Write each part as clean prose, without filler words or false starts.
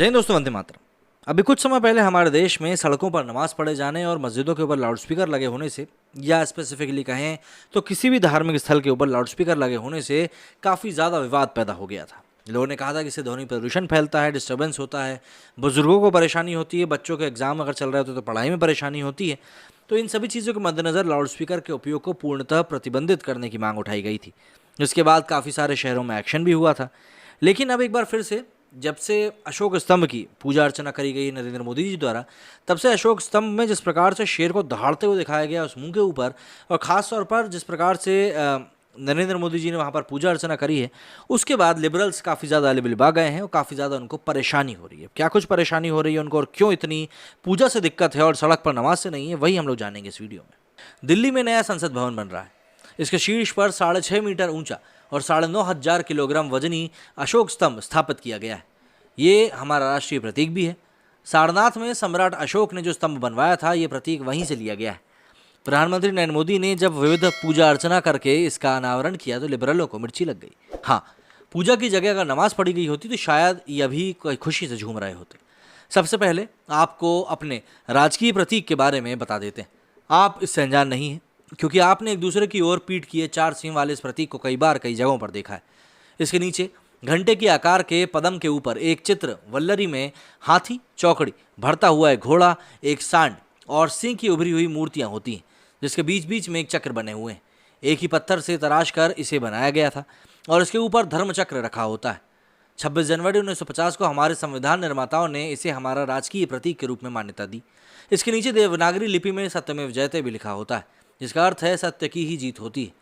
जय हिंद दोस्तों, वंदे मातरम। अभी कुछ समय पहले हमारे देश में सड़कों पर नमाज पढ़े जाने और मस्जिदों के ऊपर लाउडस्पीकर लगे होने से, या स्पेसिफिकली कहें तो किसी भी धार्मिक स्थल के ऊपर लाउडस्पीकर लगे होने से काफ़ी ज़्यादा विवाद पैदा हो गया था। लोगों ने कहा था कि इससे ध्वनि प्रदूषण फैलता है, डिस्टर्बेंस होता है, बुजुर्गों को परेशानी होती है, बच्चों के एग्जाम अगर चल रहे होते तो पढ़ाई में परेशानी होती है। तो इन सभी चीज़ों के मद्देनज़र लाउडस्पीकर के उपयोग को पूर्णतः प्रतिबंधित करने की मांग उठाई गई थी। इसके बाद काफ़ी सारे शहरों में एक्शन भी हुआ था। लेकिन अब एक बार फिर से, जब से अशोक स्तंभ की पूजा अर्चना करी गई नरेंद्र मोदी जी द्वारा, तब से अशोक स्तंभ में जिस प्रकार से शेर को दहाड़ते हुए दिखाया गया उस मुंह के ऊपर, और ख़ास तौर पर जिस प्रकार से नरेंद्र मोदी जी ने वहाँ पर पूजा अर्चना करी है, उसके बाद लिबरल्स काफ़ी ज़्यादा लिबा गए हैं और काफ़ी ज़्यादा उनको परेशानी हो रही है। क्या कुछ परेशानी हो रही है उनको, और क्यों इतनी पूजा से दिक्कत है और सड़क पर नमाज से नहीं है, वही हम लोग जानेंगे इस वीडियो में। दिल्ली में नया संसद भवन बन रहा है। इसके शीर्ष पर 6.5 मीटर ऊंचा और 9,500 किलोग्राम वजनी अशोक स्तंभ स्थापित किया गया है। ये हमारा राष्ट्रीय प्रतीक भी है। सारनाथ में सम्राट अशोक ने जो स्तंभ बनवाया था, ये प्रतीक वहीं से लिया गया है। प्रधानमंत्री नरेंद्र मोदी ने जब विविध पूजा अर्चना करके इसका अनावरण किया तो लिबरलों को मिर्ची लग गई। हाँ, पूजा की जगह अगर नमाज पढ़ी गई होती तो शायद ये अभी कोई खुशी से झूम रहे होते। सबसे पहले आपको अपने राजकीय प्रतीक के बारे में बता देते हैं। आप इससे अनजान नहीं हैं, क्योंकि आपने एक दूसरे की ओर पीठ किए 4 सिंह वाले इस प्रतीक को कई बार कई जगहों पर देखा है। इसके नीचे घंटे के आकार के पदम के ऊपर एक चित्र वल्लरी में हाथी, चौकड़ी, भरता हुआ एक घोड़ा, एक सांड और सिंह की उभरी हुई मूर्तियां होती हैं, जिसके बीच बीच में एक चक्र बने हुए हैं। एक ही पत्थर से तराश कर इसे बनाया गया था और इसके ऊपर धर्म चक्र रखा होता है। 26 जनवरी 1950 को हमारे संविधान निर्माताओं ने इसे हमारा राजकीय प्रतीक के रूप में मान्यता दी। इसके नीचे देवनागरी लिपि में सत्यमेव जयते भी लिखा होता है, जिसका अर्थ है सत्य की ही जीत होती है।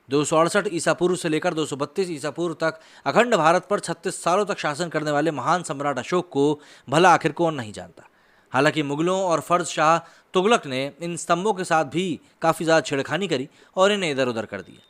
268 ईसा पूर्व से लेकर 232 ईसा पूर्व तक अखंड भारत पर 36 सालों तक शासन करने वाले महान सम्राट अशोक को भला आखिर कौन नहीं जानता। हालांकि मुगलों और फर्ज शाह तुगलक ने इन स्तंभों के साथ भी काफ़ी ज़्यादा छेड़खानी करी और इन्हें इधर उधर कर दिया।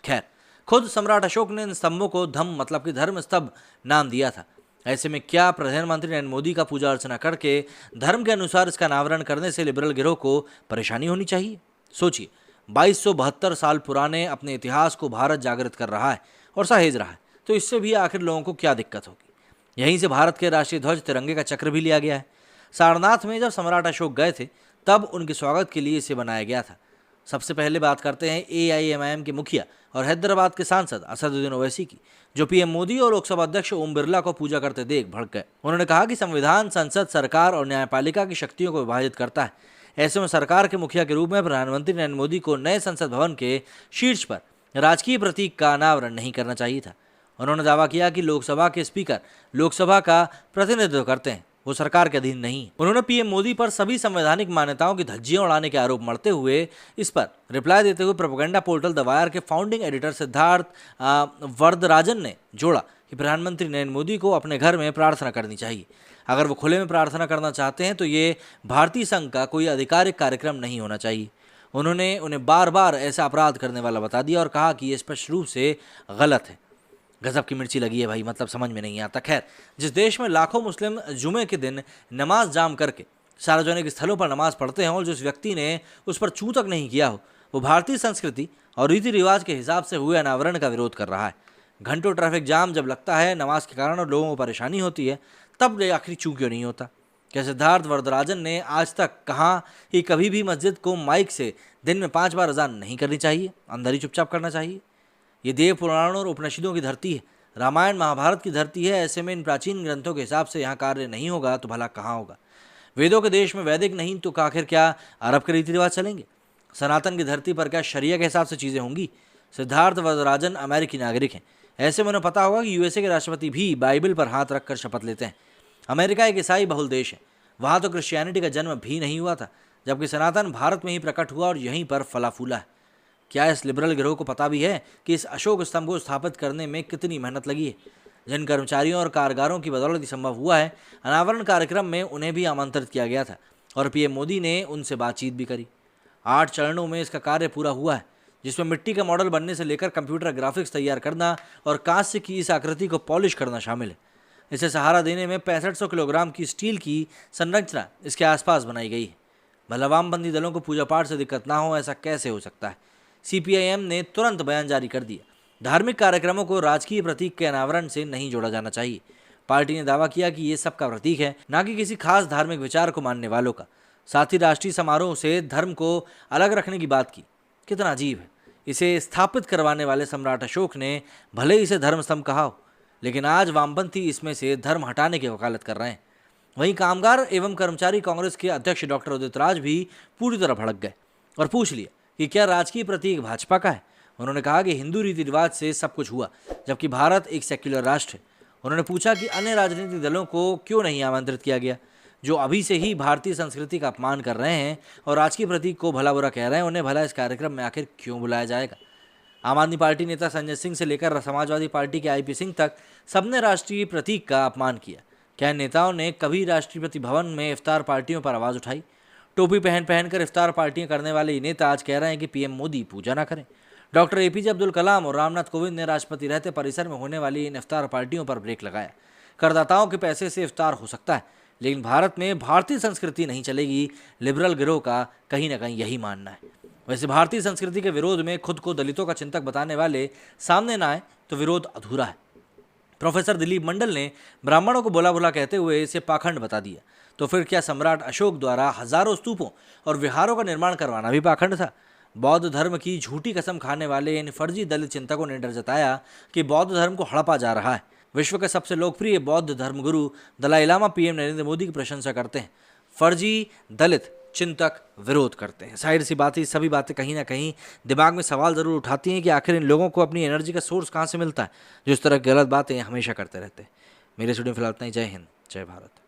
खैर, खुद सम्राट अशोक ने इन स्तंभों को धम्म मतलब कि धर्म स्तंभ नाम दिया था। ऐसे में क्या प्रधानमंत्री नरेंद्र मोदी का पूजा अर्चना करके धर्म के अनुसार इसका अनावरण करने से लिबरल गिरोह को परेशानी होनी चाहिए? सोचिए, 2272 साल पुराने अपने इतिहास को भारत जागृत कर रहा है और सहेज रहा है, तो इससे भी आखिर लोगों को क्या दिक्कत होगी। यहीं से भारत के राष्ट्रीय ध्वज तिरंगे का चक्र भी लिया गया है। सारनाथ में जब सम्राट अशोक गए थे तब उनके स्वागत के लिए इसे बनाया गया था। सबसे पहले बात करते हैं AIMIM के मुखिया और हैदराबाद के सांसद असदुद्दीन ओवैसी की, जो PM मोदी और लोकसभा अध्यक्ष ओम बिरला को पूजा करते देख भड़क गए। उन्होंने कहा कि संविधान संसद, सरकार और न्यायपालिका की शक्तियों को विभाजित करता है। ऐसे में सरकार के मुखिया के रूप में प्रधानमंत्री नरेंद्र मोदी को नए संसद भवन के शीर्ष पर राजकीय प्रतीक का अनावरण नहीं करना चाहिए था। उन्होंने दावा किया कि लोकसभा के स्पीकर लोकसभा का प्रतिनिधित्व करते हैं, वो सरकार के अधीन नहीं। उन्होंने PM मोदी पर सभी संवैधानिक मान्यताओं की धज्जियां उड़ाने के आरोप मढ़ते हुए इस पर रिप्लाई देते हुए प्रोपेगेंडा पोर्टल द वायर के फाउंडिंग एडिटर सिद्धार्थ वरदराजन ने जोड़ा कि प्रधानमंत्री नरेंद्र मोदी को अपने घर में प्रार्थना करनी चाहिए। अगर वो खुले में प्रार्थना करना चाहते हैं तो ये भारतीय संघ का कोई आधिकारिक कार्यक्रम नहीं होना चाहिए। उन्होंने उन्हें बार बार ऐसा अपराध करने वाला बता दिया और कहा कि ये स्पष्ट रूप से गलत है। गजब की मिर्ची लगी है भाई, मतलब समझ में नहीं आता। खैर, जिस देश में लाखों मुस्लिम जुमे के दिन नमाज जाम करके सार्वजनिक स्थलों पर नमाज पढ़ते हैं और जिस व्यक्ति ने उस पर चूं तक नहीं किया हो, वो भारतीय संस्कृति और रीति रिवाज के हिसाब से हुए अनावरण का विरोध कर रहा है। घंटों ट्रैफिक जाम जब लगता है नमाज के कारण और लोगों को परेशानी होती है, तब आखिर चूं क्यों नहीं होता? क्या सिद्धार्थ वरदराजन ने आज तक कहा कि कभी भी मस्जिद को माइक से दिन में 5 बार अजान नहीं करनी चाहिए, अंदर ही चुपचाप करना चाहिए? ये देव पुराणों और उपनिषदों की धरती है, रामायण महाभारत की धरती है। ऐसे में इन प्राचीन ग्रंथों के हिसाब से यहाँ कार्य नहीं होगा तो भला कहाँ होगा? वेदों के देश में वैदिक नहीं तो आखिर क्या अरब के रीति रिवाज चलेंगे? सनातन की धरती पर क्या शरिया के हिसाब से चीज़ें होंगी? सिद्धार्थ वरदराजन अमेरिकी नागरिक हैं। ऐसे में उन्हें पता होगा कि USA के राष्ट्रपति भी बाइबल पर हाथ रखकर शपथ लेते हैं। अमेरिका एक ईसाई बहुल देश है, वहाँ तो क्रिश्चियनिटी का जन्म भी नहीं हुआ था, जबकि सनातन भारत में ही प्रकट हुआ और यहीं पर फला फूला है। क्या इस लिबरल गिरोह को पता भी है कि इस अशोक स्तंभ को स्थापित करने में कितनी मेहनत लगी है? जिन कर्मचारियों और कारीगरों की बदौलत संभव हुआ है, अनावरण कार्यक्रम में उन्हें भी आमंत्रित किया गया था और PM मोदी ने उनसे बातचीत भी करी। 8 चरणों में इसका कार्य पूरा हुआ है, जिसमें मिट्टी का मॉडल बनने से लेकर कंप्यूटर ग्राफिक्स तैयार करना और कांस्य की इस आकृति को पॉलिश करना शामिल है। इसे सहारा देने में 6500 किलोग्राम की स्टील की संरचना इसके आसपास बनाई गई है। भला वामपंथी दलों को पूजा पाठ से दिक्कत ना हो, ऐसा कैसे हो सकता है? CPIM ने तुरंत बयान जारी कर दिया, धार्मिक कार्यक्रमों को राजकीय प्रतीक के अनावरण से नहीं जोड़ा जाना चाहिए। पार्टी ने दावा किया कि ये सबका प्रतीक है, न कि किसी खास धार्मिक विचार को मानने वालों का। साथ ही राष्ट्रीय समारोह से धर्म को अलग रखने की बात की। कितना अजीब है। इसे स्थापित करवाने वाले सम्राट अशोक ने भले ही इसे धर्म स्तंभ कहा हो, लेकिन आज वामपंथी इसमें से धर्म हटाने की वकालत कर रहे हैं। वहीं कामगार एवं कर्मचारी कांग्रेस के अध्यक्ष डॉक्टर उदित राज भी पूरी तरह भड़क गए और पूछ लिया कि क्या राजकीय प्रतीक भाजपा का है। उन्होंने कहा कि हिंदू रीति रिवाज से सब कुछ हुआ, जबकि भारत एक सेक्युलर राष्ट्र है। उन्होंने पूछा कि अन्य राजनीतिक दलों को क्यों नहीं आमंत्रित किया गया, जो अभी से ही भारतीय संस्कृति का अपमान कर रहे हैं और राजकीय प्रतीक को भला बुरा कह रहे हैं, उन्हें भला इस कार्यक्रम में आखिर क्यों बुलाया जाएगा। आम आदमी पार्टी नेता संजय सिंह से लेकर समाजवादी पार्टी के आईपी सिंह तक सबने राष्ट्रीय प्रतीक का अपमान किया। क्या इन नेताओं ने कभी राष्ट्रपति भवन में इफ्तार पार्टियों पर आवाज उठाई? टोपी पहनकर इफ्तार पार्टियां करने वाले ये नेता आज कह रहे हैं कि पीएम मोदी पूजा ना करें। डॉक्टर एपीजे अब्दुल कलाम और रामनाथ कोविंद ने राष्ट्रपति रहते परिसर में होने वाली इन इफ्तार पार्टियों पर ब्रेक लगाया। करदाताओं के पैसे से इफ्तार हो सकता है, लेकिन भारत में भारतीय संस्कृति नहीं चलेगी। लिबरल गिरोह का कहीं ना कहीं यही मानना है। वैसे भारतीय संस्कृति के विरोध में खुद को दलितों का चिंतक बताने वाले सामने ना आए तो विरोध अधूरा है। प्रोफेसर दिलीप मंडल ने ब्राह्मणों को बोला बुला कहते हुए इसे पाखंड बता दिया। तो फिर क्या सम्राट अशोक द्वारा हजारों स्तूपों और विहारों का निर्माण करवाना भी पाखंड था? बौद्ध धर्म की झूठी कसम खाने वाले इन फर्जी दलित चिंतकों ने डर जताया कि बौद्ध धर्म को हड़पा जा रहा है। विश्व के सबसे लोकप्रिय बौद्ध धर्मगुरु दलाई लामा पीएम नरेंद्र मोदी की प्रशंसा करते हैं। फर्जी दलित चिंतक विरोध करते हैं। जाहिर सी बात है, सभी बातें कहीं ना कहीं दिमाग में सवाल जरूर उठाती हैं कि आखिर इन लोगों को अपनी एनर्जी का सोर्स कहाँ से मिलता है जो इस तरह की गलत बातें हमेशा करते रहते हैं। मेरे स्टूडियो में फिलहाल इतना ही। जय हिंद, जय भारत।